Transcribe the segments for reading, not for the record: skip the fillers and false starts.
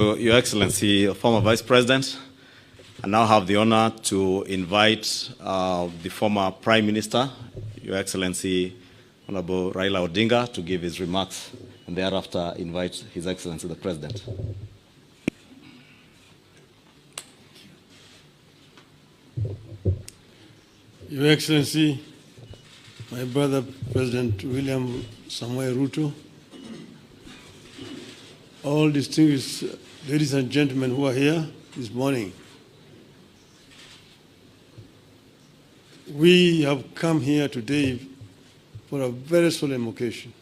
Your Excellency, former Vice President, I now have the honor to invite the former Prime Minister, Your Excellency, Honorable Raila Odinga, to give his remarks, and thereafter invite His Excellency the President. Your Excellency, my brother President William Samoei Ruto, all distinguished ladies and gentlemen who are here this morning, we have come here today for a very solemn occasion.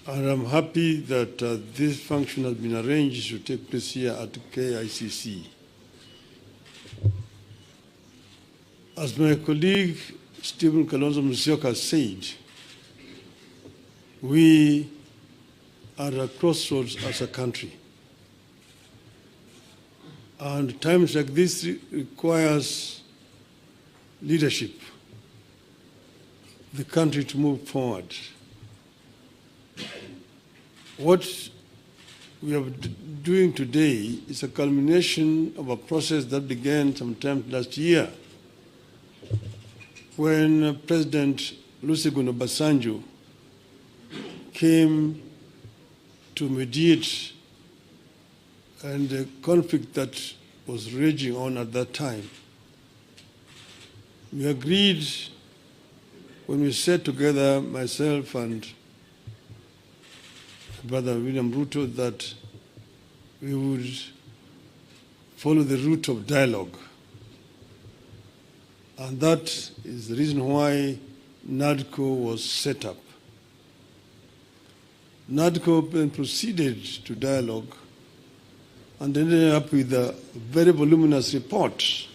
And I'm happy that this function has been arranged to take place here at KICC. As my colleague Stephen Kalonzo Musyoka said, we are at a crossroads as a country. And times like this requires leadership, the country to move forward. What we are doing today is a culmination of a process that began sometime last year when President Olusegun Obasanjo came to mediate and the conflict that was raging on at that time. We agreed when we sat together, myself and Brother William Ruto, that we would follow the route of dialogue. And that is the reason why NADCO was set up. NADCO then proceeded to dialogue and ended up with a very voluminous report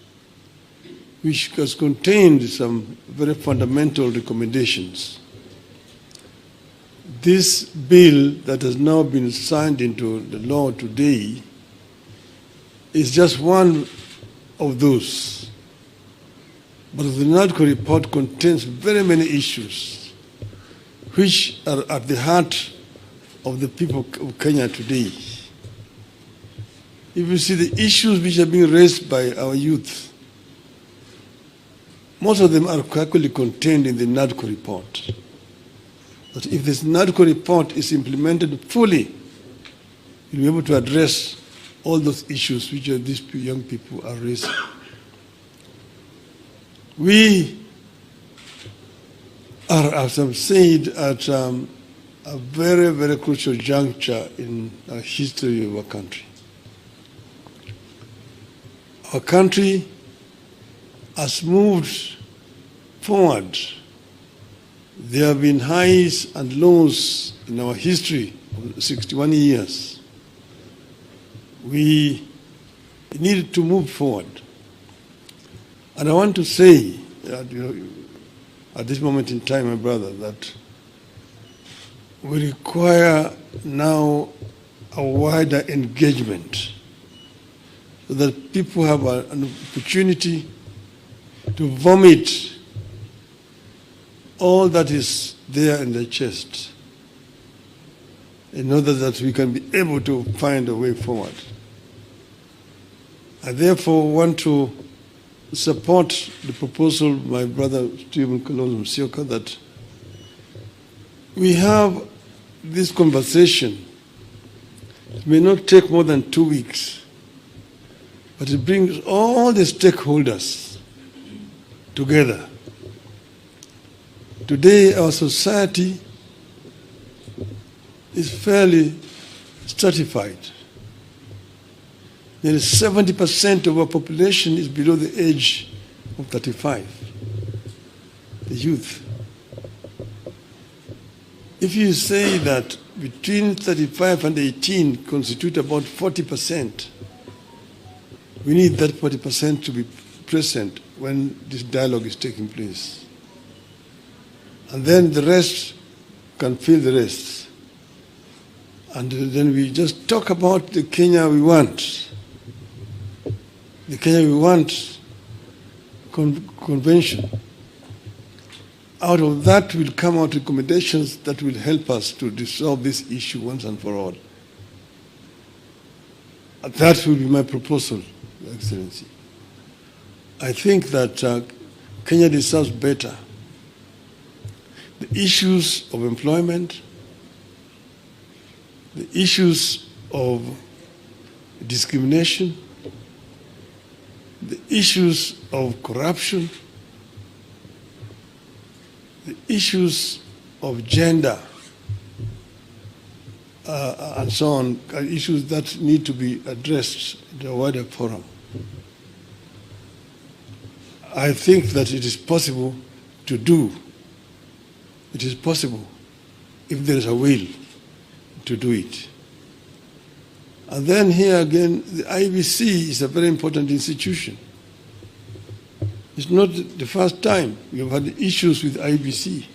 which has contained some very fundamental recommendations. This bill that has now been signed into the law today is just one of those. But the NADCO report contains very many issues which are at the heart of the people of Kenya today. If you see the issues which are being raised by our youth, most of them are actually contained in the NADCO report. But if this NADCO report is implemented fully, you'll be able to address all those issues which these young people are raising. We are, as I've said, at a very, very crucial juncture in the history of our country. Our country has moved forward. There have been highs and lows in our history of 61 years. We need to move forward. And I want to say, at this moment in time, my brother, that we require now a wider engagement so that people have an opportunity to vomit all that is there in their chest in order that we can be able to find a way forward. I therefore want to support the proposal of my brother Stephen Kalonzo Musyoka that we have this conversation. It may not take more than 2 weeks, but it brings all the stakeholders together. Today, our society is fairly stratified. Nearly 70% of our population is below the age of 35, the youth. If you say that between 35 and 18 constitute about 40%, we need that 40% to be present when this dialogue is taking place. And then the rest can fill the rest. And then we just talk about the Kenya we want. The Kenya we want convention. Out of that will come out recommendations that will help us to resolve this issue once and for all. That will be my proposal, Your Excellency. I think that Kenya deserves better. The issues of employment, the issues of discrimination, the issues of corruption, the issues of gender, and so on, are issues that need to be addressed in a wider forum. I think that it is possible to do. It is possible if there is a will to do it. And then here again, the IEBC is a very important institution. It's not the first time we've had issues with IEBC.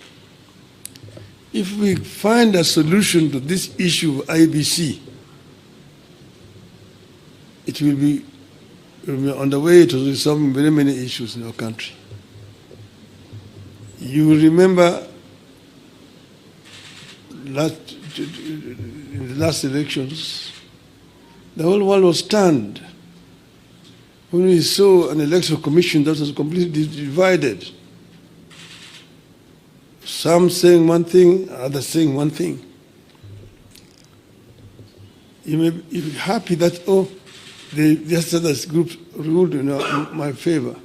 If we find a solution to this issue of IEBC, it will be on the way to resolving very many issues in our country. You will remember in the last elections, the whole world was stunned when we saw an electoral commission that was completely divided. Some saying one thing, others saying one thing. You may be happy that, the other group ruled in my favor.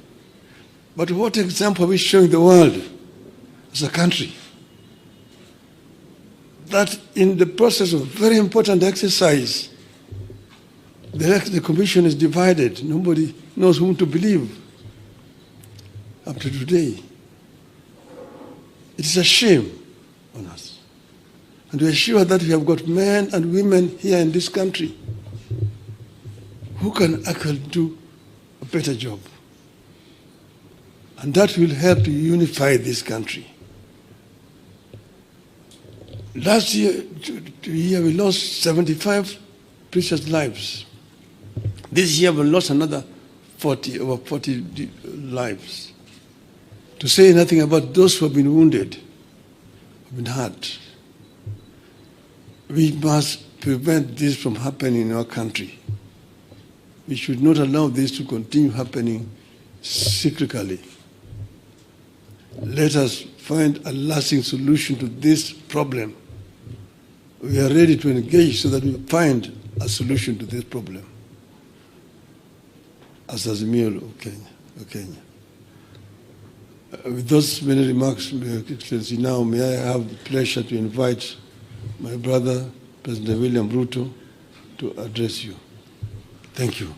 But what example are we showing the world as a country? That in the process of a very important exercise, the commission is divided. Nobody knows whom to believe up to today. It is a shame on us. And we are sure that we have got men and women here in this country who can actually do a better job. And that will help to unify this country. Last year we lost 75 precious lives. This year we lost another over 40 lives. To say nothing about those who have been wounded, have been hurt. We must prevent this from happening in our country. We should not allow this to continue happening cyclically. Let us find a lasting solution to this problem. We are ready to engage so that we find a solution to this problem as Azimio of Kenya. With those many remarks, Your Excellency, now may I have the pleasure to invite my brother, President William Ruto, to address you. Thank you.